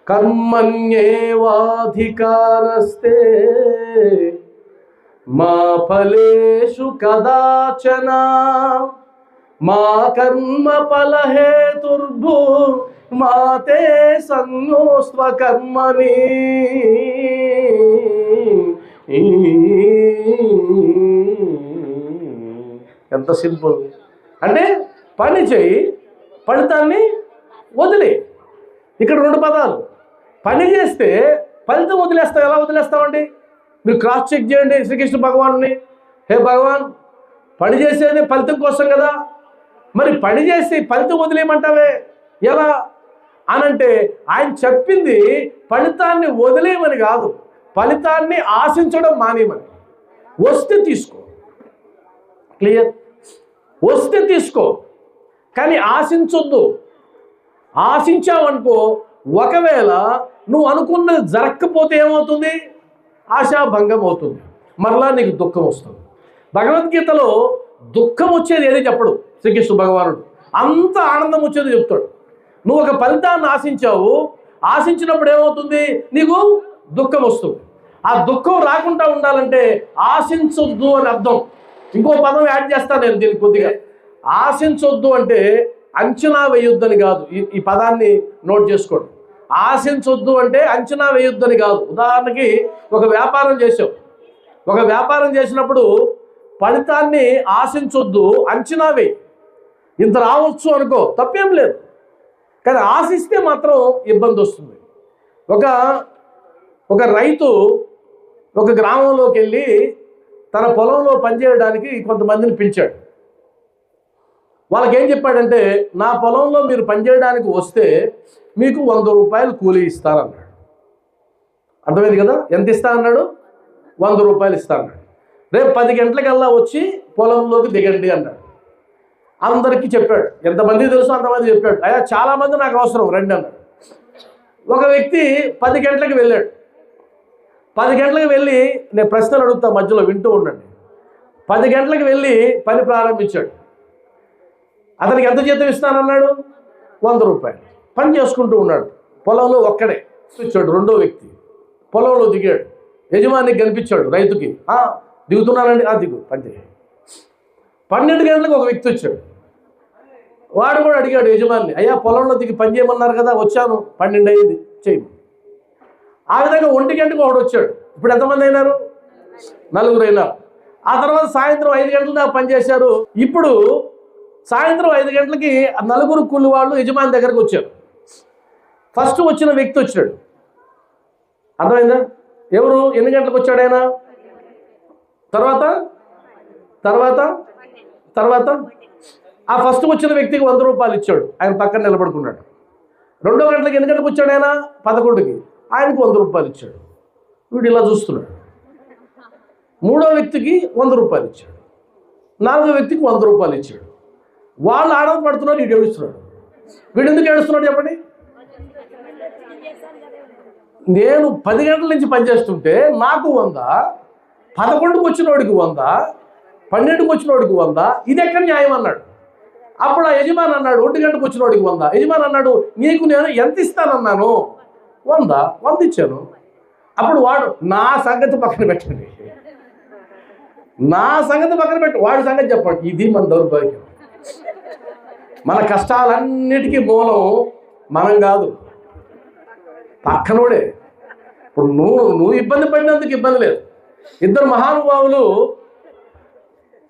కర్మణ్యేవాధికారస్తే మా ఫలేషు కదాచన మా కర్మ ఫలహేతుర్భూ మాతే సంయోస్వ కర్మణి. ఎంత సింపుల్ అంటే పని చేయి, ఫలితాన్ని వదిలే. ఇక్కడ రెండు పదాలు. పని చేస్తే ఫలితం వదిలేస్తాం. ఎలా వదిలేస్తామండి? మీరు క్రాస్ చెక్ చేయండి శ్రీకృష్ణ భగవాన్ని. హే భగవాన్, పని చేసేది ఫలితం కోసం కదా, మరి పని చేసి ఫలితం వదిలేయమంటావే ఎలా అనంటే, ఆయన చెప్పింది ఫలితాన్ని వదిలేయమని కాదు, ఫలితాన్ని ఆశించడం మానేయమని. వస్తే తీసుకో, క్లియర్? వస్తే తీసుకో, కానీ ఆశించొద్దు. ఆశించావనుకో, ఒకవేళ నువ్వు అనుకున్నది జరగకపోతే ఏమవుతుంది? ఆశాభంగం అవుతుంది, మరలా నీకు దుఃఖం వస్తుంది. భగవద్గీతలో దుఃఖం వచ్చేది ఏది చెప్పడు శ్రీకృష్ణ భగవానుడు, అంత ఆనందం వచ్చేది చెప్తాడు. నువ్వు ఒక ఫలితాన్ని ఆశించావు, ఆశించినప్పుడు ఏమవుతుంది? నీకు దుఃఖం వస్తుంది. ఆ దుఃఖం రాకుండా ఉండాలంటే ఆశించొద్దు అని అర్థం. ఇంకో పదం యాడ్ చేస్తాను నేను దీనికి కొద్దిగా. ఆశించొద్దు అంటే అంచనా వేయొద్దని కాదు. ఈ పదాన్ని నోట్ చేసుకోండి. ఆశించొద్దు అంటే అంచనా వేయొద్దని కాదు. ఉదాహరణకి ఒక వ్యాపారం చేసావు, ఒక వ్యాపారం చేసినప్పుడు ఫలితాన్ని ఆశించొద్దు, అంచనా వేయి. ఇంత రావచ్చు అనుకో, తప్పేం లేదు. కానీ ఆశిస్తే మాత్రం ఇబ్బంది వస్తుంది. ఒక రైతు ఒక గ్రామంలోకి వెళ్ళి తన పొలంలో పనిచేయడానికి కొంతమందిని పిలిచాడు. వాళ్ళకి ఏం చెప్పాడంటే, నా పొలంలో మీరు పనిచేయడానికి వస్తే మీకు 100 రూపాయలు కూలీ ఇస్తానన్నాడు. అర్థమైంది కదా? ఎంత ఇస్తా అన్నాడు? 100 రూపాయలు ఇస్తా అన్నాడు. రేపు 10 గంటలకల్లా వచ్చి పొలంలోకి దిగండి అన్నాడు. అందరికీ చెప్పాడు, ఎంతమంది తెలుసు అంతమంది చెప్పాడు. అయ్యా చాలామంది నాకు అవసరం, రండి అన్నాడు. ఒక వ్యక్తి 10 గంటలకు వెళ్ళాడు. 10 గంటలకు వెళ్ళి, నేను ప్రశ్నలు అడుగుతా మధ్యలో వింటూ ఉండండి. 10 గంటలకు వెళ్ళి పని ప్రారంభించాడు. అతనికి ఎంత జీతం ఇస్తానన్నాడు? 100 రూపాయలు. పని చేసుకుంటూ ఉన్నాడు. పొలంలో ఒక్కడే ఇచ్చాడు. రెండో వ్యక్తి పొలంలో దిగాడు. యజమానికి కనిపించాడు రైతుకి. దిగుతున్నానండి, దిగు, పని చేయి. 12 గంటలకు ఒక వ్యక్తి వచ్చాడు. వాడు కూడా అడిగాడు యజమాని, అయ్యా పొలంలో దిగి పని చేయమన్నారు కదా, వచ్చాను, 12 అయ్యింది, చేయము. ఆ విధంగా 1 గంటకు ఒకడు వచ్చాడు. ఇప్పుడు ఎంతమంది అయినారు? 4 అయినారు. ఆ తర్వాత సాయంత్రం 5 గంటల దాకా పనిచేశారు. ఇప్పుడు సాయంత్రం 5 గంటలకి 4 కూలి వాళ్ళు యజమాని దగ్గరకు వచ్చారు. ఫస్ట్ వచ్చిన వ్యక్తి వచ్చాడు. అర్థమైందా? ఎవరు? ఎన్ని గంటలకు వచ్చాడు ఆయన? తర్వాత ఆ ఫస్ట్ వచ్చిన వ్యక్తికి 100 రూపాయలు ఇచ్చాడు. ఆయన పక్కన నిలబడుకున్నాడు. 2 గంటలకి ఎన్ని గంటలకు వచ్చాడు ఆయన? 11కి. ఆయనకు 100 రూపాయలు ఇచ్చాడు. వీడు ఇలా చూస్తున్నాడు. 3వ వ్యక్తికి 100 రూపాయలు ఇచ్చాడు. 4వ వ్యక్తికి 100 రూపాయలు ఇచ్చాడు. వాళ్ళు ఆనందపడుతున్నారు, వీడు ఏడుస్తున్నాడు. వీడు ఎందుకు ఏడుస్తున్నాడు చెప్పండి? నేను 10 గంటల నుంచి పనిచేస్తుంటే నాకు 100, 11కి వచ్చిన వాడికి 100, 12కి వచ్చిన వాడికి 100, ఇది ఎక్కడ న్యాయం అన్నాడు. అప్పుడు ఆ యజమాని అన్నాడు, 1 గంటకు వచ్చిన వాడికి 100. యజమాని అన్నాడు, నీకు నేను ఎంత ఇస్తానన్నాను? 100 ఇచ్చాను. అప్పుడు వాడు, నా సంగతి పక్కన పెట్టండి, నా సంగతి పక్కన పెట్టు, వాడి సంగతి చెప్పండి. ఇది మన దౌర్భాగ్యం. మన కష్టాలన్నిటికీ మూలం మనం కాదు, పక్కనోడే. ఇప్పుడు నువ్వు ఇబ్బంది పడినందుకు ఇబ్బంది లేదు. 2 మహానుభావులు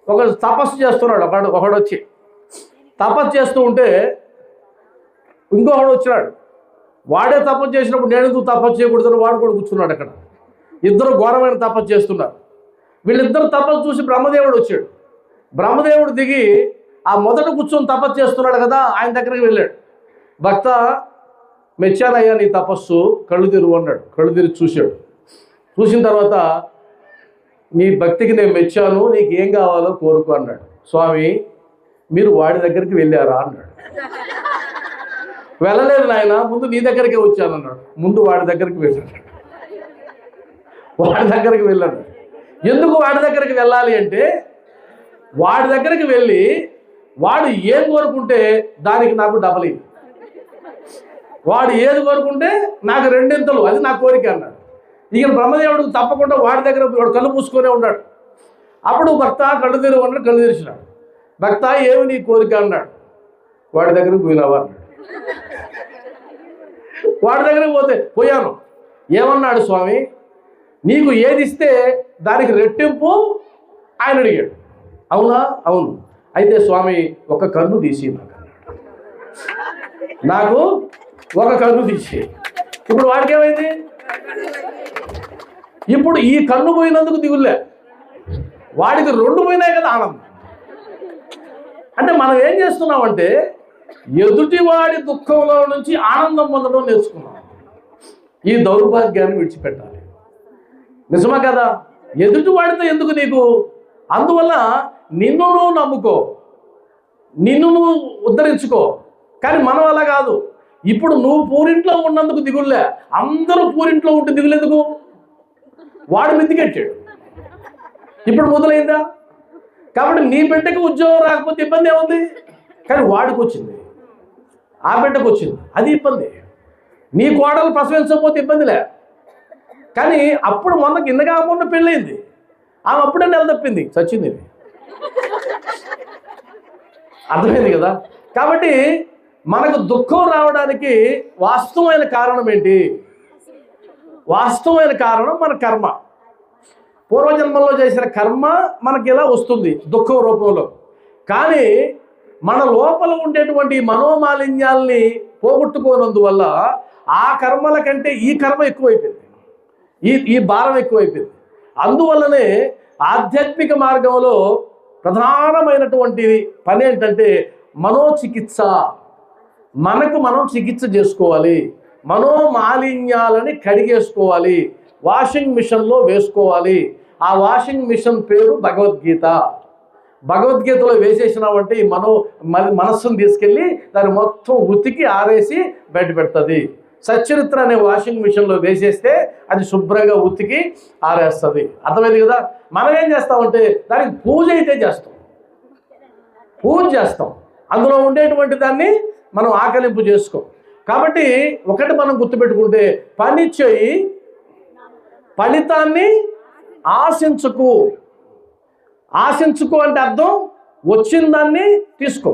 ఒక తపస్సు చేస్తున్నాడు. ఒకడు వచ్చి తపస్సు చేస్తూ ఉంటే ఇంకొకడు వచ్చినాడు. వాడే తపస్సు చేసినప్పుడు నేను ఎందుకు తపస్సు చేయకూడదని వాడు కూడా కూర్చున్నాడు అక్కడ. ఇద్దరు ఘోరమైన తపస్సు చేస్తున్నారు. వీళ్ళిద్దరు తపస్సు చూసి బ్రహ్మదేవుడు వచ్చాడు. బ్రహ్మదేవుడు దిగి ఆ మొదట కూర్చొని తపస్సు చేస్తున్నాడు కదా, ఆయన దగ్గరికి వెళ్ళాడు. భక్త, మెచ్చానయ్యా నీ తపస్సు, కళ్ళు తెరువు అన్నాడు. కళ్ళు తెరిచి చూశాడు. చూసిన తర్వాత, నీ భక్తికి నేను మెచ్చాను, నీకు ఏం కావాలో కోరుకో అన్నాడు. స్వామి, మీరు వాడి దగ్గరికి వెళ్ళారా అన్నాడు. వెళ్ళలేదు నాయన, ముందు నీ దగ్గరికే వచ్చాను అన్నాడు. ముందు వాడి దగ్గరికి వెళ్ళాడు. వాడి దగ్గరికి వెళ్ళాడు. ఎందుకు వాడి దగ్గరికి వెళ్ళాలి అంటే, వాడి దగ్గరికి వెళ్ళి వాడు ఏం కోరుకుంటే దానికి నాకు డబల్. వాడు ఏది కోరుకుంటే నాకు రెండింతలు, అది నా కోరిక అన్నాడు. ఇక బ్రహ్మదేవుడు తప్పకుండా వాడి దగ్గర వాడు కళ్ళు మూసుకొనే ఉన్నాడు. అప్పుడు భక్త కళ్ళు తెరువు అన్నాడు. కళ్ళు తెరిచినాడు. భక్త ఏమి నీ కోరిక అన్నాడు. వాడి దగ్గరకు పోయినావా అన్నాడు. వాడి దగ్గరకు పోయాను. ఏమన్నాడు స్వామి, నీకు ఏది ఇస్తే దానికి రెట్టింపు ఆయన అడిగాడు. అవునా? అవును. అయితే స్వామి ఒక కన్ను తీసి నాకు ఒక కన్ను తీసి. ఇప్పుడు వాడికి ఏమైంది? ఇప్పుడు ఈ కన్ను పోయినందుకు దిగులే, వాడికి రెండు పోయినాయి కదా ఆనందం. అంటే మనం ఏం చేస్తున్నామంటే ఎదుటివాడి దుఃఖంలో నుంచి ఆనందం పొందడం నేర్చుకున్నాం. ఈ దౌర్భాగ్యాన్ని విడిచిపెట్టాలి. నిజమా కదా? ఎదుటివాడితో ఎందుకు నీకు? అందువల్ల నిన్ను నువ్వు నమ్ముకో, నిన్ను నువ్వు ఉద్ధరించుకో. కానీ మనం అలా కాదు. ఇప్పుడు నువ్వు పూరింట్లో ఉన్నందుకు దిగులే, అందరూ పూరింట్లో ఉంటే దిగులేందుకు? వాడు మిద్దికెట్టాడు, ఇప్పుడు మొదలైందా? కాబట్టి నీ బిడ్డకి ఉద్యోగం రాకపోతే ఇబ్బంది ఏముంది? కానీ వాడికి వచ్చింది, ఆ బిడ్డకు వచ్చింది, అది ఇబ్బంది. నీ కోడలు ప్రసవించకపోతే ఇబ్బందిలే. కానీ అప్పుడు మొన్న కిందగా మొన్న పెళ్ళయింది, ఆమె అప్పుడే నెల తప్పింది, చచ్చింది. అర్థమైంది కదా? కాబట్టి మనకు దుఃఖం రావడానికి వాస్తవమైన కారణం ఏంటి? వాస్తవమైన కారణం మన కర్మ. పూర్వజన్మల్లో చేసిన కర్మ మనకి ఇలా వస్తుంది దుఃఖం రూపంలో. కానీ మన లోపల ఉండేటువంటి మనోమాలిన్యాల్ని పోగొట్టుకోనందువల్ల ఆ కర్మల కంటే ఈ కర్మ ఎక్కువైపోయింది, ఈ భారం ఎక్కువైపోయింది. అందువల్లనే ఆధ్యాత్మిక మార్గంలో ప్రధానమైనటువంటి పని ఏంటంటే మనోచికిత్స. మనకు మనం చికిత్స చేసుకోవాలి, మనోమాలిన్యాలని కడిగేసుకోవాలి, వాషింగ్ మిషన్లో వేసుకోవాలి. ఆ వాషింగ్ మిషన్ పేరు భగవద్గీత. భగవద్గీతలో వేసేసినామంటే ఈ మనస్సును తీసుకెళ్ళి దాన్ని మొత్తం ఉతికి ఆరేసి బయట పెడుతుంది. సచ్చరిత్ర అనే వాషింగ్ మిషన్లో వేసేస్తే అది శుభ్రంగా ఉతికి ఆరేస్తుంది. అర్థమైంది కదా? మనం ఏం చేస్తామంటే దానికి పూజ అయితే చేస్తాం, పూజ చేస్తాం, అందులో ఉండేటువంటి దాన్ని మనం ఆకలింపు చేసుకోం. కాబట్టి ఒకటి మనం గుర్తుపెట్టుకుంటే, పని చేయి, ఫలితాన్ని ఆశించుకు. ఆశించుకో అంటే అర్థం వచ్చిన దాన్ని తీసుకో.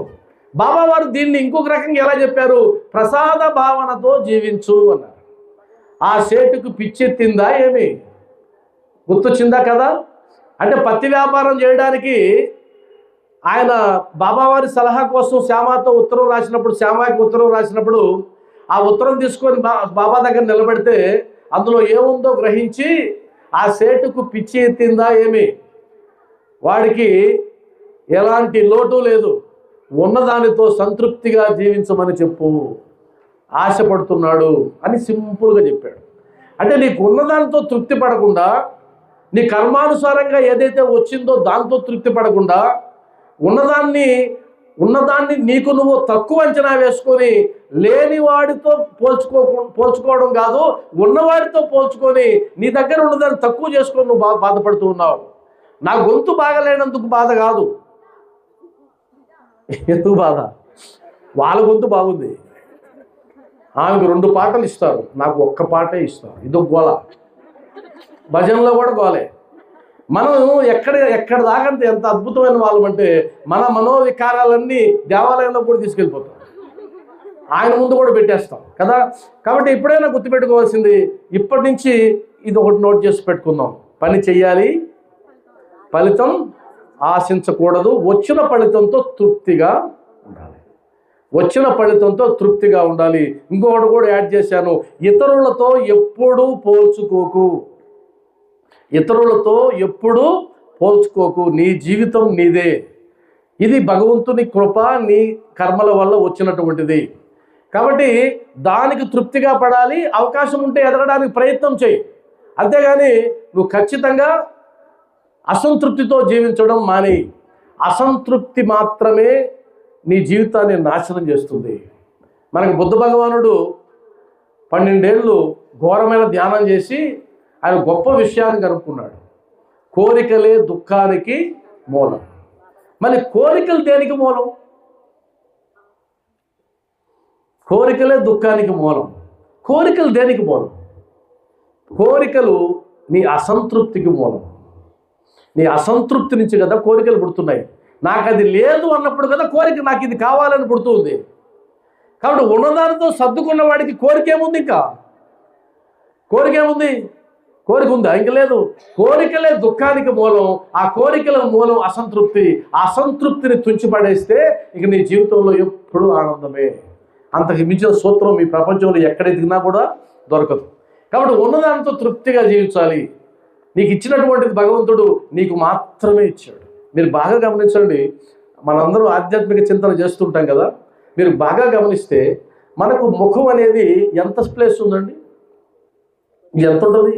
బాబా వారు దీన్ని ఇంకొక రకంగా ఎలా చెప్పారు? ప్రసాద భావనతో జీవించు అన్నారు. ఆ సేటుకు పిచ్చెత్తిందా ఏమి? గుర్తొచ్చిందా కదా? అంటే పత్తి వ్యాపారం చేయడానికి ఆయన బాబావారి సలహా కోసం శ్యామాకి ఉత్తరం రాసినప్పుడు ఆ ఉత్తరం తీసుకొని బాబా దగ్గర నిలబెడితే అందులో ఏముందో గ్రహించి ఆ సేటుకు పిచ్చి ఎత్తిందా ఏమి? వాడికి ఎలాంటి లోటు లేదు, ఉన్నదానితో సంతృప్తిగా జీవించమని చెప్పు, ఆశపడుతున్నాడు అని సింపుల్గా చెప్పాడు. అంటే నీకు ఉన్నదానితో తృప్తి పడకుండా, నీ కర్మానుసారంగా ఏదైతే వచ్చిందో దాంతో తృప్తి పడకుండా, ఉన్నదాన్ని నీకు నువ్వు తక్కువ అంచనా వేసుకొని లేని వాడితో పోల్చుకోవడం కాదు, ఉన్నవాడితో పోల్చుకొని నీ దగ్గర ఉన్నదాన్ని తక్కువ చేసుకొని నువ్వు బాధపడుతూ ఉన్నావు. నా గొంతు బాగలేనందుకు బాధ కాదు. ఎందుకు బాధ? వాళ్ళ గొంతు బాగుంది, ఆమెకు 2 పాటలు ఇస్తారు, నాకు ఒక్క పాటే ఇస్తారు. ఇదో గోల. భజనలో కూడా గోలే. మనం ఎక్కడ దాకా ఎంత అద్భుతమైన వాళ్ళం అంటే మన మనోవికారాలన్నీ దేవాలయంలో కూడా తీసుకెళ్ళిపోతాం, ఆయన ముందు కూడా పెట్టేస్తాం కదా. కాబట్టి ఎప్పుడైనా గుర్తుపెట్టుకోవాల్సింది, ఇప్పటి నుంచి ఇది ఒకటి నోట్ చేసి పెట్టుకుందాం. పని చెయ్యాలి, ఫలితం ఆశించకూడదు, వచ్చిన ఫలితంతో తృప్తిగా ఉండాలి. వచ్చిన ఫలితంతో తృప్తిగా ఉండాలి. ఇంకొకటి కూడా యాడ్ చేశాను, ఇతరులతో ఎప్పుడూ పోల్చుకోకు. ఇతరులతో ఎప్పుడూ పోల్చుకోకు. నీ జీవితం నీదే. ఇది భగవంతుని కృప, నీ కర్మల వల్ల వచ్చినటువంటిది. కాబట్టి దానికి తృప్తిగా పడాలి. అవకాశం ఉంటే ఎదగడానికి ప్రయత్నం చేయి. అంతేగాని నువ్వు ఖచ్చితంగా అసంతృప్తితో జీవించడం మానేయి. అసంతృప్తి మాత్రమే నీ జీవితాన్ని నాశనం చేస్తుంది. మనకు బుద్ధ భగవానుడు 12 ఏళ్ళు ఘోరమైన ధ్యానం చేసి ఆయన గొప్ప విషయాన్ని కనుక్కున్నాడు. కోరికలే దుఃఖానికి మూలం. మరి కోరికలు దేనికి మూలం? కోరికలే దుఃఖానికి మూలం. కోరికలు దేనికి మూలం? కోరికలు నీ అసంతృప్తికి మూలం. నీ అసంతృప్తి నుంచి కదా కోరికలు పుడుతున్నాయి. నాకు అది లేదు అన్నప్పుడు కదా కోరిక నాకు ఇది కావాలని పుడుతుంది. కాబట్టి ఉన్నదానితో సర్దుకున్న వాడికి కోరిక ఏముంది? ఇంకా కోరిక ఏముంది? కోరిక ఉందా? ఇంక లేదు. కోరికలే దుఃఖానికి మూలం. ఆ కోరికల మూలం అసంతృప్తి. ఆ అసంతృప్తిని తుంచిపడేస్తే ఇక నీ జీవితంలో ఎప్పుడూ ఆనందమే. అంతకు మించిన సూత్రం ఈ ప్రపంచంలో ఎక్కడ ఎదిగినా కూడా దొరకదు. కాబట్టి ఉన్నదానితో తృప్తిగా జీవించాలి. నీకు ఇచ్చినటువంటిది భగవంతుడు నీకు మాత్రమే ఇచ్చాడు. మీరు బాగా గమనించండి, మనందరం ఆధ్యాత్మిక చింతన చేస్తుంటాం కదా. మీరు బాగా గమనిస్తే మనకు ముఖం అనేది ఎంత ప్లేస్ ఉందండి? ఎంత ఉంటుంది?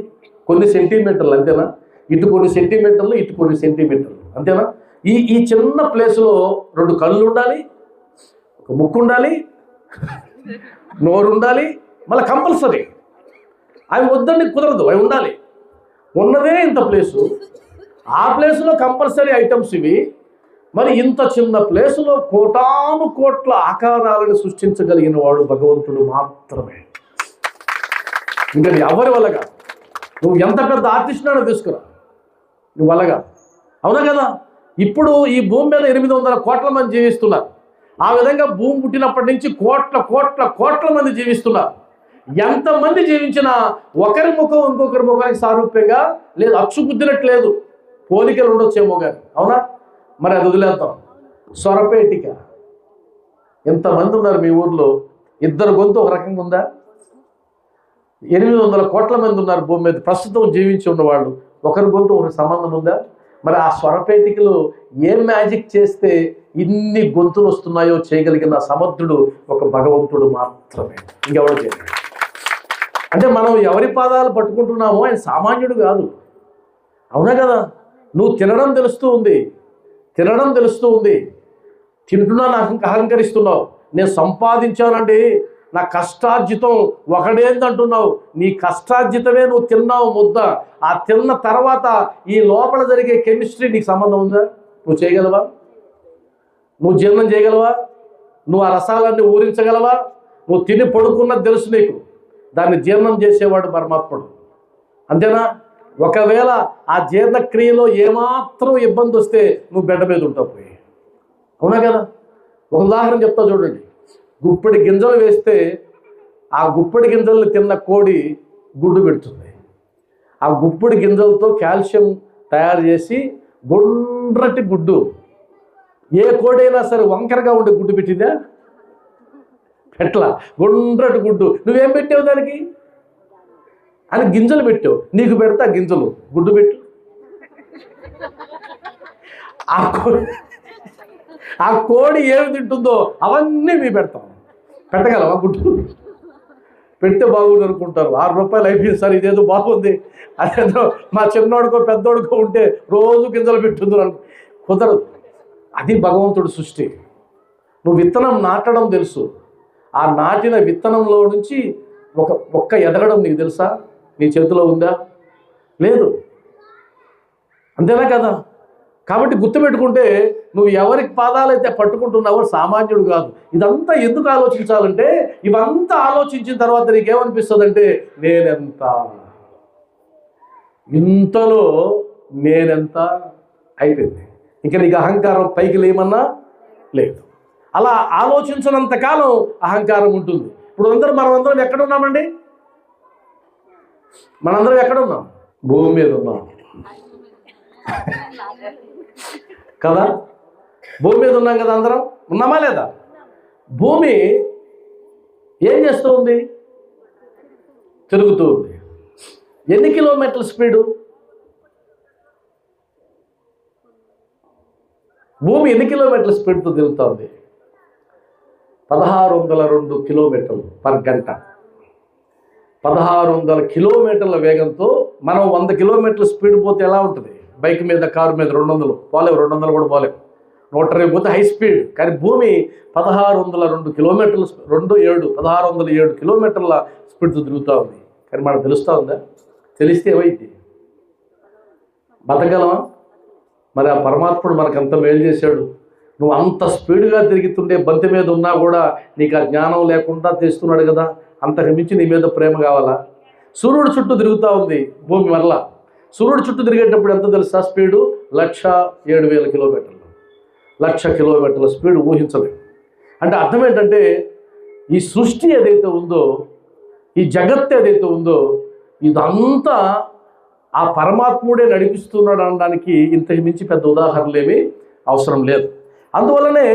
కొన్ని సెంటీమీటర్లు, అంతేనా? ఇటు కొన్ని సెంటీమీటర్లు, ఇటు కొన్ని సెంటీమీటర్లు, అంతేనా? ఈ చిన్న ప్లేస్లో 2 కళ్ళు ఉండాలి, ఒక ముక్కు ఉండాలి, నోరు ఉండాలి, మళ్ళీ కంపల్సరీ. అవి వద్దండి, కుదరదు, అవి ఉండాలి. ఉన్నదే ఇంత ప్లేసు, ఆ ప్లేసులో కంపల్సరీ ఐటమ్స్ ఇవి. మరి ఇంత చిన్న ప్లేసులో కోటాను కోట్ల ఆకారాలను సృష్టించగలిగిన వాడు భగవంతుడు మాత్రమే. ఇంకా ఎవరి వల్లగా నువ్వు ఎంత పెద్ద ఆర్టిస్ట్నైనా తీసుకురా, నువ్వు వల్లగా. అవునా కదా? ఇప్పుడు ఈ భూమి మీద 800 కోట్ల మంది జీవిస్తున్నారు. ఆ విధంగా భూమి పుట్టినప్పటి నుంచి కోట్ల కోట్ల కోట్ల మంది జీవిస్తున్నారు. ఎంతమంది జీవించినా ఒకరి ముఖం ఇంకొకరి ముఖానికి సారూప్యంగా లేదు, అచ్చుకుద్దినట్లేదు. పోలికలు ఉండొచ్చేమో కానీ. అవునా? మరి అది వదిలేద్దాం. స్వరపేటిక. ఎంతమంది ఉన్నారు మీ ఊర్లో? 2 గొంతు ఒక రకంగా ఉందా? 800 కోట్ల మంది ఉన్నారు భూమి మీద ప్రస్తుతం జీవించి ఉన్నవాళ్ళు. ఒకరి గొంతు ఒక సంబంధం ఉందా? మరి ఆ స్వరపేటికలో ఏం మ్యాజిక్ చేస్తే ఇన్ని గొంతులు వస్తున్నాయో చేయగలిగిన సమర్థుడు ఒక భగవంతుడు మాత్రమే, ఇంకెవరు చేయలేదు. అంటే మనం ఎవరి పాదాలు పట్టుకుంటున్నామో ఆయన సామాన్యుడు కాదు. అవునా కదా? నువ్వు తినడం తెలుస్తూ ఉంది, తింటున్నా నాకు అహంకరిస్తున్నావు. నేను సంపాదించానండి, నా కష్టార్జితం ఒకడేందంటున్నావు. నీ కష్టార్జితమే నువ్వు తిన్నావు ముద్ద. ఆ తిన్న తర్వాత ఈ లోపల జరిగే కెమిస్ట్రీ నీకు సంబంధం ఉందా? నువ్వు చేయగలవా? నువ్వు జీర్ణం చేయగలవా? నువ్వు ఆ రసాలన్నీ ఊరించగలవా? నువ్వు తిని పడుకున్నది తెలుసు నీకు. దాన్ని జీర్ణం చేసేవాడు పరమాత్ముడు, అంతేనా? ఒకవేళ ఆ జీర్ణక్రియలో ఏమాత్రం ఇబ్బంది వస్తే నువ్వు బెడ్డ మీద ఉంటావు పోయి. అవునా కదా? ఒక ఉదాహరణ చెప్తా చూడండి. గుప్పెడి గింజలు వేస్తే ఆ గుప్పెడి గింజలను తిన్న కోడి గుడ్డు పెడుతుంది. ఆ గుప్పెడి గింజలతో కాల్షియం తయారు చేసి గుండ్రటి గుడ్డు. ఏ కోడైనా సరే వంకరగా ఉండే గుడ్డు పెట్టిందా? ఎట్లా? గుండ్రటి గుడ్డు. నువ్వేం పెట్టావు దానికి? అని గింజలు పెట్టావు. నీకు పెడతా గింజలు, గుడ్డు పెట్టు. ఆ కోడి ఏమి తింటుందో అవన్నీ మీ పెడతాం. పెట్టగలవా? గుడ్డు పెడితే బాగుంది అనుకుంటారు. 6 రూపాయలు అయిపోయింది సార్, ఇదేదో బాగుంది, అదేదో మా చిన్నోడుకో పెద్దోడుకో ఉంటే రోజు గింజలు పెట్టుందో అనుకో. కుదరదు. అది భగవంతుడు సృష్టి. నువ్వు విత్తనం నాటడం తెలుసు. ఆ నాటిన విత్తనంలో నుంచి ఒక మొక్క ఎదగడం నీకు తెలుసా? నీ చేతిలో ఉందా? లేదు. అంతేనా కదా? కాబట్టి గుర్తుపెట్టుకుంటే నువ్వు ఎవరికి పాదాలైతే పట్టుకుంటున్నావో సామాన్యుడు కాదు. ఇదంతా ఎందుకు ఆలోచించాలంటే, ఇవంతా ఆలోచించిన తర్వాత నీకేమనిపిస్తుందంటే నేనెంత, ఇంతలో నేనెంత అయిపోయింది. ఇంకా నీకు అహంకారం పైకి లేమన్నా లేదు. అలా ఆలోచించినంత కాలం అహంకారం ఉంటుంది. ఇప్పుడు మనమందరం ఎక్కడున్నామండి? మనందరం ఎక్కడున్నాం? భూమి మీద ఉన్నాం కదా? భూమి మీద ఉన్నాం కదా? అందరం ఉన్నామా లేదా? భూమి ఏం చేస్తూ ఉంది? తిరుగుతూ ఉంది. ఎన్ని కిలోమీటర్ల స్పీడు? భూమి ఎన్ని కిలోమీటర్ల స్పీడ్తో తిరుగుతుంది? 1602 కిలోమీటర్లు పర్ గంట. 1600 కిలోమీటర్ల వేగంతో మనం 100 కిలోమీటర్ల స్పీడ్ పోతే ఎలా ఉంటుంది? బైక్ మీద, కారు మీద 200 పోలేవు, 200 కూడా పోలేవు, 120 పోతే హై స్పీడ్. కానీ భూమి 1602 కిలోమీటర్లు, 1607 కిలోమీటర్ల స్పీడ్తో తిరుగుతూ ఉంది. కానీ మనకు తెలుస్తూ ఉందా? తెలిస్తే ఏమైంది? బతకగలమా? మరి ఆ పరమాత్ముడు మనకు అంత మేలు చేశాడు. నువ్వు అంత స్పీడ్గా తిరుగుతుండే బంతి మీద ఉన్నా కూడా నీకు ఆ జ్ఞానం లేకుండా తెస్తున్నాడు కదా, అంతకు మించి నీ మీద ప్రేమ కావాలా? సూర్యుడు చుట్టూ తిరుగుతూ ఉంది భూమి మరలా. సూర్యుడు చుట్టూ తిరిగేటప్పుడు ఎంత తెలుసా స్పీడు? 1,07,000 కిలోమీటర్లు. 1,00,000 కిలోమీటర్ల స్పీడ్ ఊహించలేదు. అంటే అర్థం ఏంటంటే ఈ సృష్టి ఏదైతే ఉందో, ఈ జగత్తు ఏదైతే ఉందో, ఇదంతా ఆ పరమాత్ముడే నడిపిస్తున్నాడు అనడానికి ఇంతకు మించి పెద్ద ఉదాహరణలు ఏమీ అవసరం లేదు. అందువల్లనే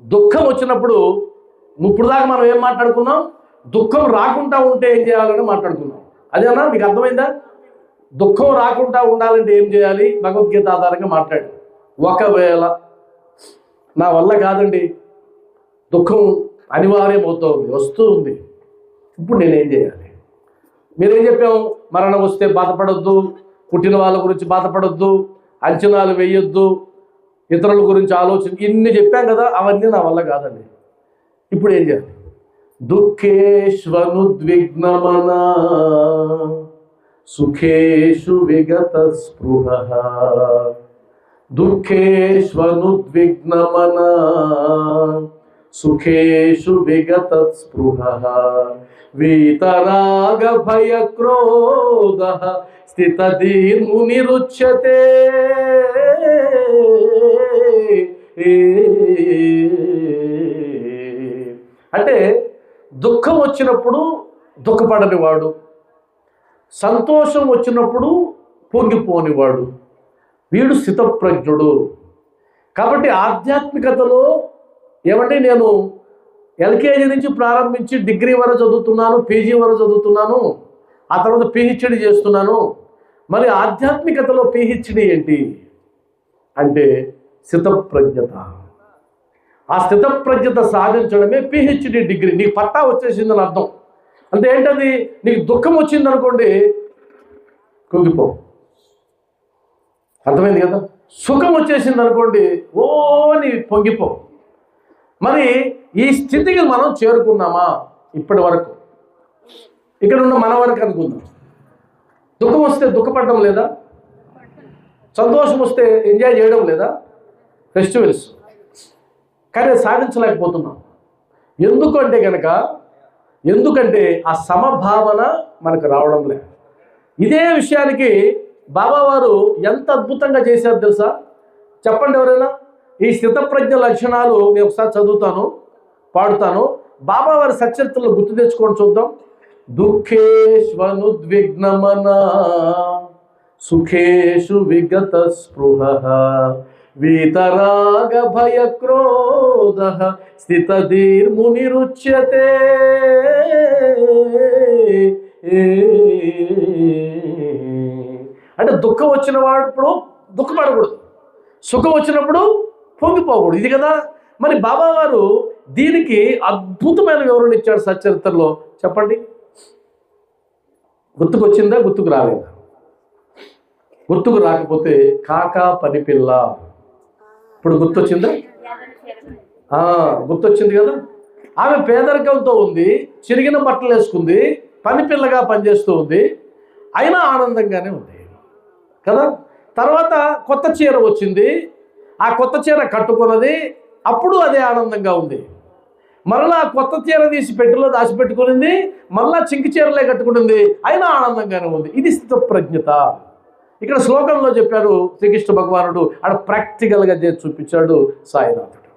దుఃఖం వచ్చినప్పుడు ఇప్పుడు దాకా మనం ఏం మాట్లాడుకున్నాం? దుఃఖం రాకుండా ఉంటే ఏం చేయాలని మాట్లాడుకున్నాం. అదేనా మీకు అర్థమైందా? దుఃఖం రాకుండా ఉండాలంటే ఏం చేయాలి? భగవద్గీత ఆధారంగా మాట్లాడు. ఒకవేళ నా వల్ల కాదండి, దుఃఖం అనివార్యం అవుతుంది, వస్తూ ఉంది, ఇప్పుడు నేనేం చేయాలి? మీరేం చెప్పాము? మరణం వస్తే బాధపడొద్దు, పుట్టిన వాళ్ళ గురించి బాధపడొద్దు, అంచనాలు వేయొద్దు, ఇతరుల గురించి ఆలోచన, ఇన్ని చెప్పాం కదా. అవన్నీ నా వల్ల కాదండి, ఇప్పుడు ఏం చేయాలి? దుఃఖేష్వనుద్విగ్నమనా సుఖేషు విగత స్పృహః. దుఃఖేష్వనుద్విగ్నమనా సుఖేషు విగత స్పృహః. వీతరాగ భయ క్రోధః స్థితధీర్మునిరుచ్యతే. అంటే దుఃఖం వచ్చినప్పుడు దుఃఖపడనివాడు, సంతోషం వచ్చినప్పుడు పొంగిపోనివాడు, వీడు స్థితప్రజ్ఞుడు. కాబట్టి ఆధ్యాత్మికతలో ఏమంటే నేను ఎల్కేజీ నుంచి ప్రారంభించి డిగ్రీ వరకు చదువుతున్నాను, పీజీ వరకు చదువుతున్నాను, ఆ తర్వాత పిహెచ్డి చేస్తున్నాను. మరి ఆధ్యాత్మికతలో పిహెచ్డి ఏంటి అంటే స్థితప్రజ్ఞత. ఆ స్థితప్రజ్ఞత సాధించడమే పిహెచ్డి డిగ్రీ. నీకు పట్టా వచ్చేసిందని అర్థం. అంటే ఏంటది? నీకు దుఃఖం వచ్చింది అనుకోండి, కుంగిపో, అర్థమైంది కదా. సుఖం వచ్చేసింది అనుకోండి, ఓ నీ పొంగిపో. మరి ఈ స్థితికి మనం చేరుకున్నామా ఇప్పటి వరకు? ఇక్కడ ఉన్న మన వరకు అనుకుందాం. దుఃఖం వస్తే దుఃఖపడడం లేదా? సంతోషం వస్తే ఎంజాయ్ చేయడం లేదా? ఫెస్టివల్స్. కానీ సాధించలేకపోతున్నాం. ఎందుకంటే ఆ సమభావన మనకు రావడం లేదు. ఇదే విషయానికి బాబావారు ఎంత అద్భుతంగా చేశారు తెలుసా? చెప్పండి ఎవరైనా. ఈ స్థితప్రజ్ఞ లక్షణాలు నేను ఒకసారి చదువుతాను, పాడుతాను. బాబావారి సచరిత్రలో గుర్తు తెచ్చుకొని చూద్దాం. దుఃఖేష్వనుద్విగ్నమనా సుఖేషు విగత స్పృహః. వీతరాగ భయ క్రోధః స్థితధీర్మునిరుచ్యతే. అంటే దుఃఖం వచ్చిన వాడు దుఃఖపడకూడదు, సుఖం వచ్చినప్పుడు పొంగిపోకూడదు. ఇది కదా. మరి బాబా గారు దీనికి అద్భుతమైన వివరణ ఇచ్చాడు సచరిత్రలో. చెప్పండి, గుర్తుకొచ్చిందా? గుర్తుకు రాలేదా? గుర్తుకు రాకపోతే కాకా పని పిల్ల. ఇప్పుడు గుర్తొచ్చిందా? గుర్తొచ్చింది కదా. ఆమె పేదరికంతో ఉంది, చిరిగిన బట్టలు వేసుకుంది, పని పిల్లగా పనిచేస్తూ ఉంది, అయినా ఆనందంగానే ఉంది కదా. తర్వాత కొత్త చీర వచ్చింది, ఆ కొత్త చీర కట్టుకున్నది, అప్పుడు అదే ఆనందంగా ఉంది. మరలా కొత్త చీర తీసి పెట్టెలో దాచిపెట్టుకునింది, మళ్ళా చింకి చీరలే కట్టుకునింది, అయినా ఆనందంగానే ఉంది. ఇది స్థితప్రజ్ఞత. ఇక్కడ శ్లోకంలో చెప్పారు శ్రీకృష్ణ భగవానుడు, ఆడ ప్రాక్టికల్గా చేసి చూపించాడు సాయినాథుడు.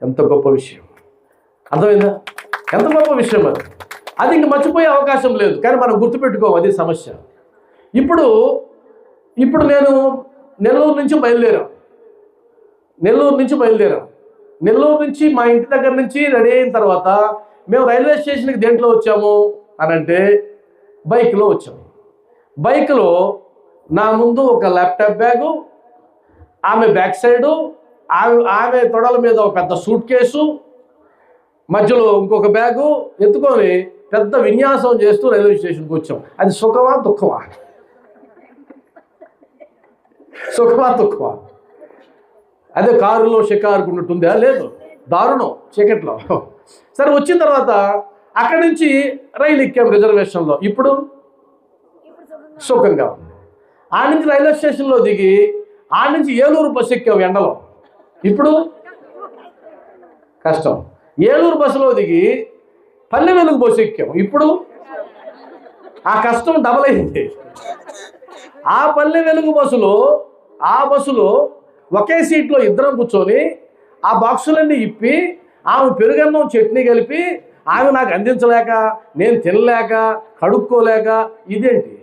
ఎంత గొప్ప విషయం, అర్థమైందా? ఎంత గొప్ప విషయం అది. అది ఇంక మర్చిపోయే అవకాశం లేదు, కానీ మనం గుర్తుపెట్టుకోము, అది సమస్య. ఇప్పుడు నేను నెల్లూరు నుంచి బయలుదేరాం. నెల్లూరు నుంచి మా ఇంటి దగ్గర నుంచి రెడీ అయిన తర్వాత మేము రైల్వే స్టేషన్కి దేంట్లో వచ్చాము అని అంటే బైక్లో వచ్చాము. బైక్లో నా ముందు ఒక ల్యాప్టాప్ బ్యాగు, ఆమె బ్యాక్ సైడు, ఆమె తొడల మీద ఒక పెద్ద సూట్ కేసు, మధ్యలో ఇంకొక బ్యాగు ఎత్తుకొని పెద్ద విన్యాసం చేస్తూ రైల్వే స్టేషన్కి వచ్చాం. అది సుఖమా దుఃఖమా? సుఖమా దుఃఖమా? అదే కారులో షికారుకు ఉన్నట్టుందా? లేదు, దారుణం చీకట్లో. సరే, వచ్చిన తర్వాత అక్కడి నుంచి రైలు ఎక్కాం రిజర్వేషన్లో. ఇప్పుడు సుఖంగా ఉంది. ఆ నుంచి రైల్వే స్టేషన్లో దిగి ఆ నుంచి ఏలూరు బస్సు ఎక్కాం ఎండలో. ఇప్పుడు కష్టం. ఏలూరు బస్సులో దిగి పల్లె వెలుగు బస్సు ఎక్కాం, ఇప్పుడు ఆ కష్టం డబల్ అయింది. ఆ పల్లె వెలుగు బస్సులో ఒకే సీట్లో ఇద్దరం కూర్చొని ఆ బాక్సులన్నీ ఇప్పి ఆమె పెరుగన్నం చట్నీ కలిపి ఆమె నాకు అందించలేక, నేను తినలేక, కడుక్కోలేక, ఇదేంటి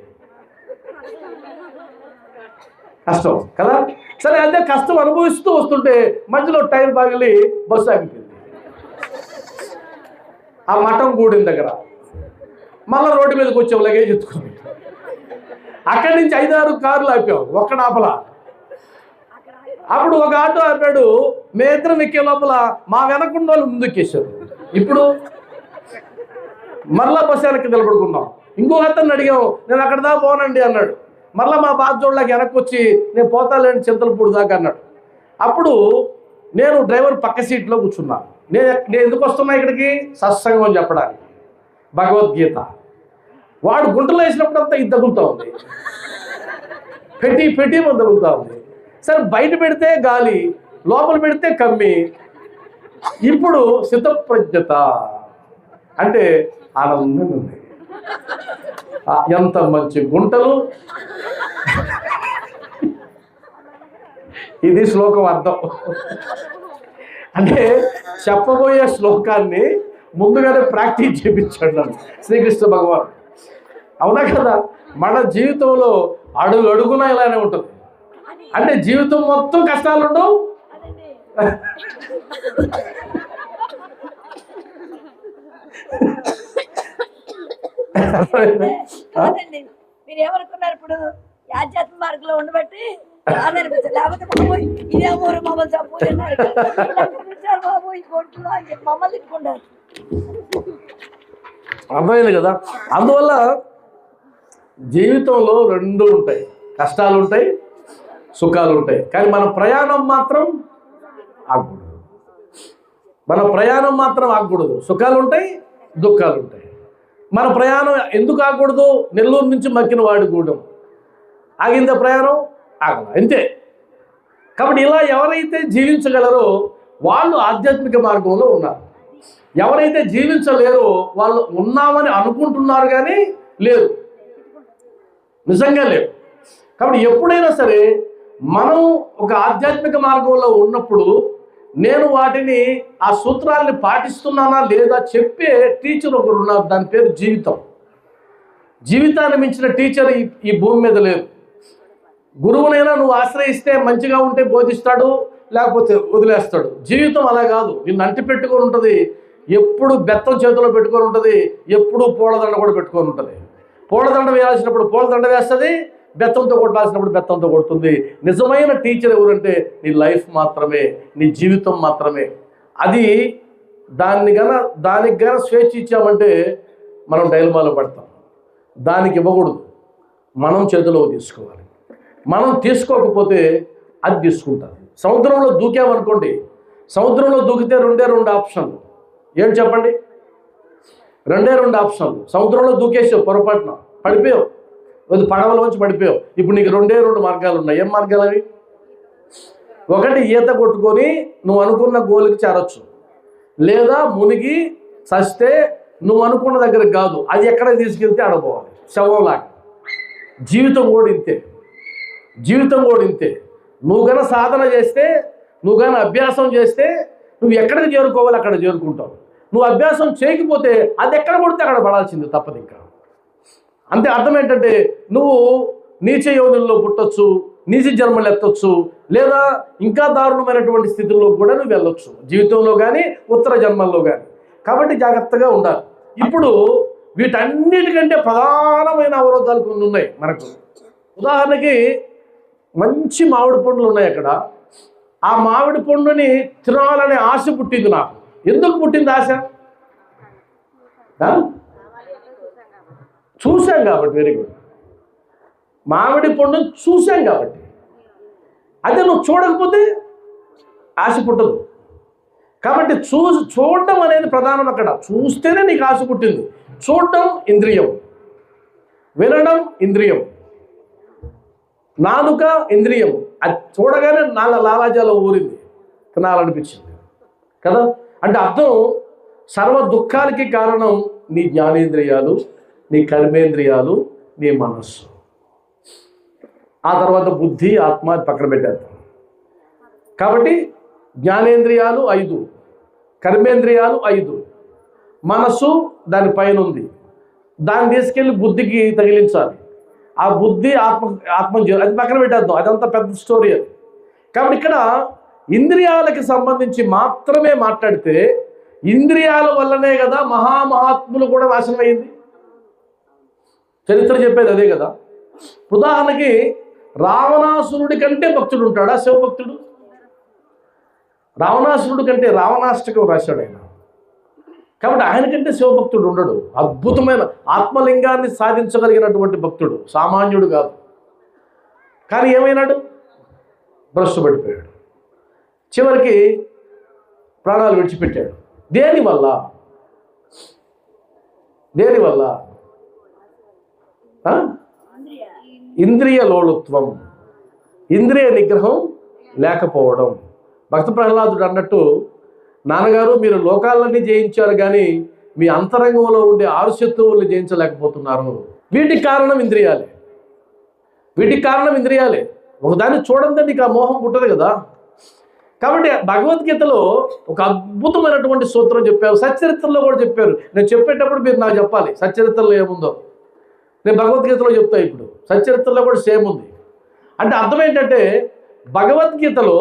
కష్టం కదా. సరే, అదే కష్టం అనుభవిస్తూ వస్తుంటే మధ్యలో టైర్ పగిలి బస్సు ఆగిపోయింది. ఆ మఠం గూడిన దగ్గర మళ్ళీ రోడ్డు మీదకి వచ్చాం లగేజ్ ఎత్తుకుని. అక్కడి నుంచి 5-6 కార్లు ఆపాం, ఒక్కడ ఆపల. అప్పుడు ఒక ఆటో ఆపాడు, మేమిద్దరం ఎక్కే లోపల మా వెనకుండా వాళ్ళు ముందుకెక్కేశారు. ఇప్పుడు మరలా బస్సు వెనక్కి నిలబడుకున్నాం. ఇంకో అతన్ని అడిగాం, నేను అక్కడ దాకా పోనండి అన్నాడు. మరలా మా బాధ్యుడిలాగా వెనక్కి వచ్చి నేను పోతాలేండి చింతలపూడి దాకా అన్నాడు. అప్పుడు నేను డ్రైవర్ పక్క సీట్లో కూర్చున్నాను. నేను ఎందుకు వస్తున్నా ఇక్కడికి? సత్సంగం చెప్పడానికి, భగవద్గీత. వాడు గుంటలో వేసినప్పుడంతా ఇది తగులుతూ ఉంది, పెట్టి మన తగులుతూ ఉంది. సరే, బయట పెడితే గాలి, లోపల పెడితే కమ్మి. ఇప్పుడు స్థితప్రజ్ఞత అంటే ఆనందంగా ఉంది. ఎంత మంచి గుంటలు. ఇది శ్లోకం అర్థం. అంటే చెప్పబోయే శ్లోకాన్ని ముందుగానే ప్రాక్టీస్ చేయించాడు నన్ను శ్రీకృష్ణ భగవాన్. అవునా కదా? మన జీవితంలో అడుగు అడుగున ఇలానే ఉంటుంది. అంటే జీవితం మొత్తం కష్టాలు ఉండవు. మీరు ఏమనుకున్నారు? ఇప్పుడు ఆధ్యాత్మిక మార్గంలో ఉండబట్టి లేకపోతే బాబోయ్ ఇదేమో మమ్మల్ని చంపుతున్నారు బాబు ఈ కొట్టులో అని చెప్పి మమ్మల్ని తిట్టుకుంటారు. అర్థమైంది కదా? అందువల్ల జీవితంలో రెండు ఉంటాయి, కష్టాలు ఉంటాయి, సుఖాలు ఉంటాయి. కానీ మన ప్రయాణం మాత్రం ఆగకూడదు. మన ప్రయాణం మాత్రం ఆగకూడదు. సుఖాలు ఉంటాయి, దుఃఖాలు ఉంటాయి. మన ప్రయాణం ఎందుకు ఆగకూడదు? నెల్లూరు నుంచి మక్కినవాడిగూడెం ఆగిందే ప్రయాణం, ఆగల, అంతే. కాబట్టి ఇలా ఎవరైతే జీవించగలరో వాళ్ళు ఆధ్యాత్మిక మార్గంలో ఉన్నారు. ఎవరైతే జీవించలేరో వాళ్ళు ఉన్నామని అనుకుంటున్నారు కానీ లేరు, నిజంగా లేరు. కాబట్టి ఎప్పుడైనా సరే మనం ఒక ఆధ్యాత్మిక మార్గంలో ఉన్నప్పుడు నేను వాటిని ఆ సూత్రాలని పాటిస్తున్నానా లేదా చెప్పే టీచర్ ఒకరు ఉన్నారు. దాని పేరు జీవితం. జీవితాన్ని మించిన టీచర్ ఈ భూమి మీద లేదు. గురువునైనా నువ్వు ఆశ్రయిస్తే మంచిగా ఉంటే బోధిస్తాడు, లేకపోతే వదిలేస్తాడు. జీవితం అలా కాదు. నిన్ను అంటి పెట్టుకొని ఉంటుంది, ఎప్పుడు బెత్తం చేతిలో పెట్టుకొని ఉంటుంది, ఎప్పుడు పూలదండ కూడా పెట్టుకొని ఉంటుంది. పూలదండ వేయాల్సినప్పుడు పూలదండ వేస్తుంది, బెత్తంతో కొట్టాల్సినప్పుడు బెత్తంతో కొడుతుంది. నిజమైన టీచర్ ఎవరంటే నీ లైఫ్ మాత్రమే, నీ జీవితం మాత్రమే. అది దానికి గన స్వేచ్ఛ ఇచ్చామంటే మనం డైలమాలో పడతాం. దానికి ఇవ్వకూడదు, మనం చేతిలో తీసుకోవాలి. మనం తీసుకోకపోతే అది తీసుకుంటుంది. సముద్రంలో దూకామనుకోండి, సముద్రంలో దూకితే రెండే 2 ఆప్షన్లు. ఏంటి చెప్పండి? రెండే 2 ఆప్షన్లు. సముద్రంలో దూకేసావు, పొరపాటున పడిపోయావు, పడవలోంచి పడిపోయావు. ఇప్పుడు నీకు రెండే 2 మార్గాలు ఉన్నాయి. ఏం మార్గాలు అవి? ఒకటి, ఈత కొట్టుకొని నువ్వు అనుకున్న గోల్కి చేరొచ్చు, లేదా మునిగి చస్తే నువ్వు అనుకున్న దగ్గరకు కాదు, అది ఎక్కడ తీసుకెళ్తే ఆడపోవాలి, శవంలాగా. జీవితం కూడా ఇంతే. జీవితం కూడా ఇంతే. నువ్వు గన సాధన చేస్తే, నువ్వు గన అభ్యాసం చేస్తే నువ్వు ఎక్కడికి చేరుకోవాలి అక్కడ చేరుకుంటావు. నువ్వు అభ్యాసం చేయకపోతే అది ఎక్కడ కొడితే అక్కడ పడాల్సింది, తప్పదు ఇంకా. అంతే. అర్థం ఏంటంటే నువ్వు నీచ యోనుల్లో పుట్టొచ్చు, నీచ జన్మలు ఎత్తొచ్చు, లేదా ఇంకా దారుణమైనటువంటి స్థితుల్లో కూడా నువ్వు వెళ్ళొచ్చు, జీవితంలో కానీ ఉత్తర జన్మల్లో కానీ. కాబట్టి జాగ్రత్తగా ఉండాలి. ఇప్పుడు వీటన్నిటికంటే ప్రధానమైన అవరోధాలు కొన్ని ఉన్నాయి మనకు. ఉదాహరణకి మంచి మామిడి పండ్లు ఉన్నాయి అక్కడ. ఆ మామిడి పండుని తినాలనే ఆశ పుట్టింది నాకు. ఎందుకు పుట్టింది ఆశ? చూసాం కాబట్టి. Very good. మామిడి పండుని చూసాం కాబట్టి. అదే నువ్వు చూడకపోతే ఆశ పుట్టదు. కాబట్టి చూడడం అనేది ప్రధానం. అక్కడ చూస్తేనే నీకు ఆశ పుట్టింది. చూడడం ఇంద్రియం, వినడం ఇంద్రియం, నాలుక ఇంద్రియం. అది చూడగానే లాలాజాలో ఊరింది. తినాలనిపించింది కదా. అంటే అర్థం సర్వ దుఃఖాలకి కారణం నీ జ్ఞానేంద్రియాలు, నీ కర్మేంద్రియాలు, నీ మనస్సు. ఆ తర్వాత బుద్ధి, ఆత్మ అది పక్కన పెట్టేద్దాం. కాబట్టి జ్ఞానేంద్రియాలు 5, కర్మేంద్రియాలు 5, మనస్సు దాని పైన ఉంది. దాన్ని తీసుకెళ్ళి బుద్ధికి తగిలించాలి. ఆ బుద్ధి ఆత్మ అది పక్కన పెట్టేద్దాం, అదంతా పెద్ద స్టోరీ అది. కాబట్టి ఇక్కడ ఇంద్రియాలకి సంబంధించి మాత్రమే మాట్లాడితే ఇంద్రియాల వల్లనే కదా మహామహాత్ములు కూడా నాశనం అయింది. చరిత్ర చెప్పేది అదే కదా. ఉదాహరణకి రావణాసురుడి కంటే భక్తుడు ఉంటాడా శివభక్తుడు? రావణాసురుడి కంటే రావణాష్టకం రాశాడు ఆయన. కాబట్టి ఆయన కంటే శివభక్తుడు ఉండడు. అద్భుతమైన ఆత్మలింగాన్ని సాధించగలిగినటువంటి భక్తుడు, సామాన్యుడు కాదు. కానీ ఏమైనాడు? భ్రష్టు పడిపోయాడు, చివరికి ప్రాణాలు విడిచిపెట్టాడు. దేనివల్ల? ఇంద్రియ లోలుత్వం, ఇంద్రియ నిగ్రహం లేకపోవడం. భక్త ప్రహ్లాదుడు అన్నట్టు, నాన్నగారు మీరు లోకాలన్నీ జయించారు కానీ మీ అంతరంగంలో ఉండే 6 శత్రువుల్ని జయించలేకపోతున్నారు. వీటికి కారణం ఇంద్రియాలే. ఒకదాన్ని చూడండి నీకు ఆ మోహం పుట్టదు కదా. కాబట్టి భగవద్గీతలో ఒక అద్భుతమైనటువంటి సూత్రం చెప్పారు, సచ్చరిత్రలో కూడా చెప్పారు. నేను చెప్పేటప్పుడు మీరు నాకు చెప్పాలి సచ్చరిత్రలో ఏముందో. నేను భగవద్గీతలో చెప్తా, ఇప్పుడు సచ్చరిత్రలో కూడా సేమ్ ఉంది. అంటే అర్థం ఏంటంటే, భగవద్గీతలో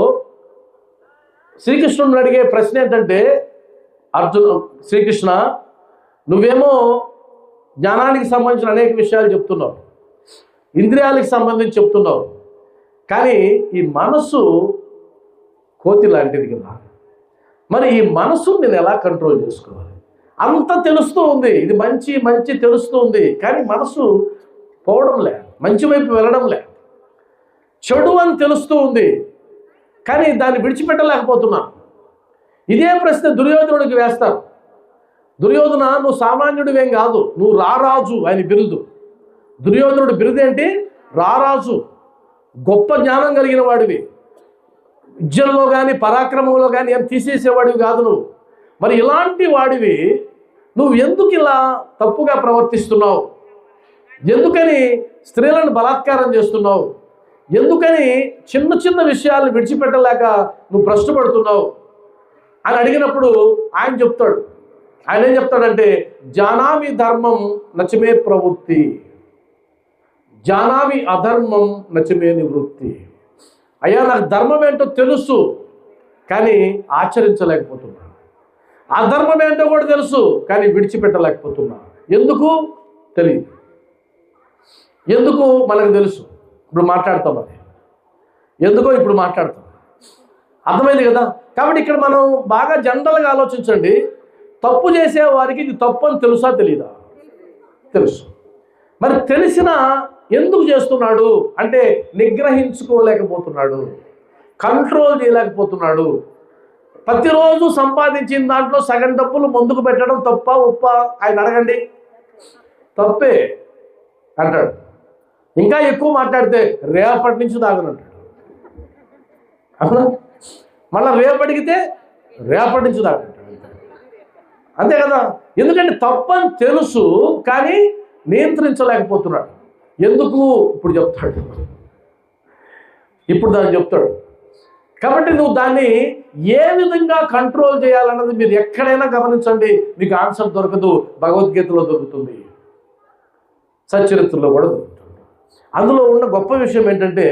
శ్రీకృష్ణుడిని అడిగే ప్రశ్న ఏంటంటే, శ్రీకృష్ణ నువ్వేమో జ్ఞానానికి సంబంధించిన అనేక విషయాలు చెప్తున్నావు, ఇంద్రియాలకు సంబంధించి చెప్తున్నావు, కానీ ఈ మనసు కోతి లాంటిది కదా. మరి ఈ మనసును నేను ఎలా కంట్రోల్ చేసుకోవాలి? అంత తెలుస్తూ ఉంది, ఇది మంచి తెలుస్తూ ఉంది, కానీ మనసు పోవడంలే, మంచి వైపు వెళ్ళడంలే. చెడు అని తెలుస్తూ ఉంది, కానీ దాన్ని విడిచిపెట్టలేకపోతున్నాను. ఇదే ప్రశ్న దుర్యోధనుడికి వేస్తారు. దుర్యోధన, నువ్వు సామాన్యుడివేం కాదు, నువ్వు రారాజు. ఆయన బిరుదు, దుర్యోధనుడు బిరుదు ఏంటి? రారాజు. గొప్ప జ్ఞానం కలిగిన వాడివి, విద్యల్లో కానీ పరాక్రమంలో కానీ ఏం తీసేసేవాడివి కాదు నువ్వు. మరి ఇలాంటి వాడివి నువ్వు ఎందుకు ఇలా తప్పుగా ప్రవర్తిస్తున్నావు? ఎందుకని స్త్రీలను బలాత్కారం చేస్తున్నావు? ఎందుకని చిన్న విషయాలను విడిచిపెట్టలేక నువ్వు భ్రష్టుపడుతున్నావు అని అడిగినప్పుడు ఆయన చెప్తాడు. ఆయన ఏం చెప్తాడంటే, జానామి ధర్మం నచమే ప్రవృత్తి, జానామి అధర్మం నచమే నివృత్తి. అయ్యా నాకు ధర్మం ఏంటో తెలుసు, కానీ ఆచరించలేకపోతున్నా. అధర్మం ఏంటో కూడా తెలుసు, కానీ విడిచిపెట్టలేకపోతున్నా. ఎందుకు తెలియదు. ఎందుకు మనకు తెలుసు, ఇప్పుడు మాట్లాడతాం. అది ఎందుకో ఇప్పుడు మాట్లాడతాం. అర్థమైంది కదా. కాబట్టి ఇక్కడ మనం బాగా జనరల్గా ఆలోచించండి. తప్పు చేసే వారికి ఇది తప్పు అని తెలుసా తెలీదా? తెలుసు. మరి తెలిసినా ఎందుకు చేస్తున్నాడు అంటే నిగ్రహించుకోలేకపోతున్నాడు, కంట్రోల్ చేయలేకపోతున్నాడు. ప్రతిరోజు సంపాదించిన దాంట్లో సగం డబ్బులు ముందుకు పెట్టడం తప్ప ఉప్ప? ఆయన అడగండి. తప్పే అంటాడు. ఇంకా ఎక్కువ మాట్లాడితే రేపటి నుంచి తాగనంటాడు. అవునా? మళ్ళీ రేపు అడిగితే రేపటి నుంచి తాగనంటాడు. అంతే కదా. ఎందుకంటే తప్పని తెలుసు, కానీ నియంత్రించలేకపోతున్నాడు. ఎందుకు? ఇప్పుడు చెప్తాడు. దాన్ని చెప్తాడు. కాబట్టి నువ్వు దాన్ని ఏ విధంగా కంట్రోల్ చేయాలన్నది మీరు ఎక్కడైనా గమనించండి, మీకు ఆన్సర్ దొరకదు. భగవద్గీతలో దొరుకుతుంది, సచ్చరిత్రలో కూడా దొరుకుతుంది. అందులో ఉన్న గొప్ప విషయం ఏంటంటే